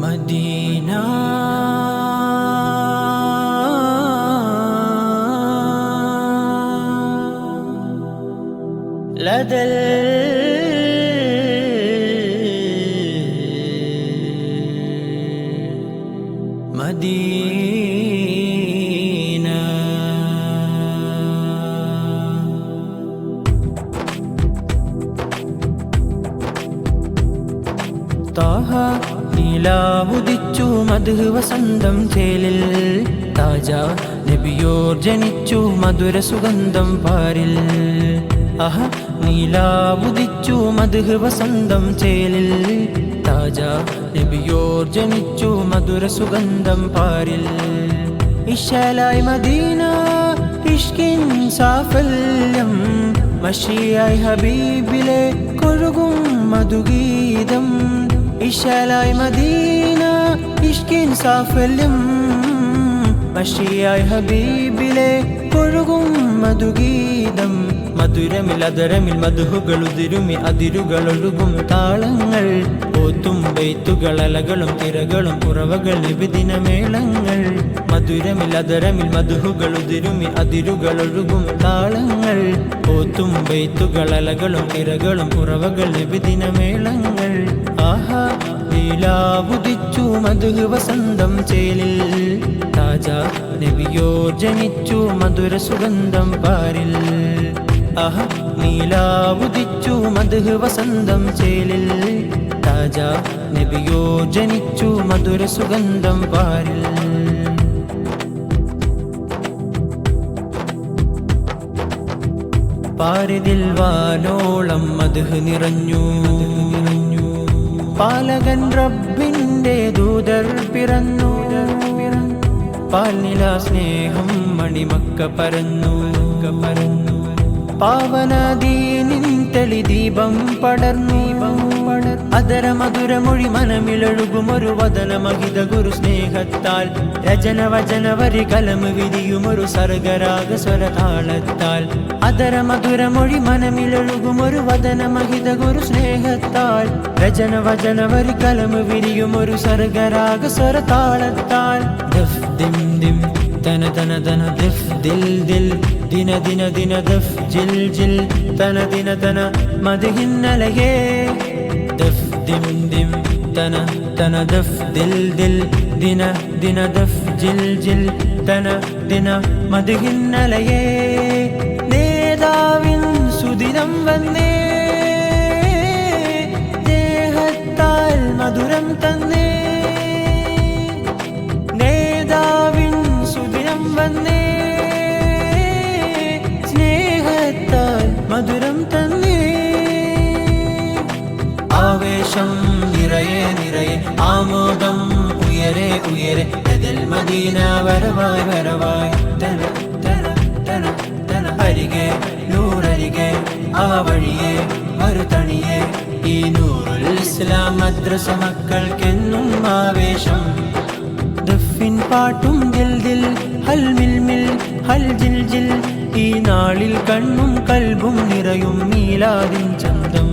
Medina ലദൽ Medina Thaha നീലാവുദിച്ചു മധു വസന്തം ചേലിൽ താജ നബിയോർ ജനിച്ചു മധുര സുഗന്ധം പാരിൽ ആഹ നീലാവുദിച്ചു മധു വസന്തം ചേലിൽ താജ നബിയോർ ജനിച്ചു മധുര സുഗന്ധം പാരിൽ ഇശലായി മദീന ഇഷ്കിൻ സാഫല്യം മഷിയായി ഹബീബിലെ കൊഴുകും മധുഗീതം ഇശലായി മദീന ഇഷ്കിൻ സാഫല്യം മഷിയായി ഹബീബിലെ കൊഴുകും മധുഗീതം മധുരമിൽ അതരമിൽ മധുഹുകളുതിരുമി അതിരുകളൊഴുകും താളങ്ങൾ ഓത്തും ബെയ്ത്തുകൾ അലകളും തിരകളും ഉറവകൾ നിബിദിന മേളങ്ങൾ മധുരമിൽ അതരമിൽ മധുഹുകളുതിരുമി അതിരുകളൊഴുകും താളങ്ങൾ ഓത്തും ബെയ്ത്തുകൾ അലകളും തിരകളും ഉറവകൾ നിബിദിന മേളങ്ങൾ ആഹാ നീലാവുദിച്ചു മധു വസന്തം ചേലിൽ താജ നബിയോർ ജനിച്ചു മധുര സുഗന്ധം പാരിൽ ആഹ നീലാവുദിച്ചു മധു വസന്തം ചേലിൽ താജ നബിയോർ ജനിച്ചു മധുര സുഗന്ധം പാരിൽ പാരിതിൽ വാലോളം മധു നിറഞ്ഞു പാലകൻ റബ്ബിന്റെ ദൂതർ പിറന്നു പാൽനില സ്നേഹം മണിമക്ക പരന്നു പാവനദീനിൻ തെളിദീപം പടർന്നു അതര മധുരമൊഴി മനമിലൊഴുകുമൊരു വദനമഹിത ഗുരു സ്നേഹത്താൽ രചന വചന വരി കലമ് വിരിയുമൊരു സർഗരാഗ സ്വരതാളത്താൽ അതര മധുരമൊഴി മനമിലൊഴുകുമൊരു വദനമഹിത ഗുരു സ്നേഹത്താൽ രചന വചന വരി കലമ് വിരിയുമൊരു സർഗരാഗ സ്വരതാളത്താൽ ദഫ് ദിം ദിം തന തന തന ദിഫ് ദിൽ ദിൽ ദിന ദിന ദിന ദഫ് ജിൽ ജിൽ തന ദിന തന മദ്ഹിന്നലയേ ദഫ് ദിം ദിം തന തന ദഫ് ദിൽ ദിൽ ദിന ദിന ദഫ് ജിൽ ജിൽ തന ദിന മദ്ഹിന്നലയേ നേതാവിൻ സുദിനം വന്നേ ദേഹത്താൽ മധുരം തന്നേ നേതാവിൻ സുദിനം വന്നേ സ്നേഹത്താൽ മധുരം തന്നേ ആവേശം നിറയെ നിറയെ ആമോദം ഉയരെ ഉയരെ ലദൽ മദീന വരവായി വരവായി തന തന തന തന അരികെ നൂറരികെ ആ വഴിയെ മറുതണിയെ ഈ നൂറുൽ ഇസ്ലാം മദ്രസ മക്കൾക്കെന്നും ആവേശം ദഫിൻ പാട്ടും ദിൽ ദിൽ ഹൽ മിൽ മിൽ ഹൽ ജിൽ ജിൽ ഈ നാളിൽ കണ്ണും കൽബും നിറയും മീലാദിൻ ചന്തം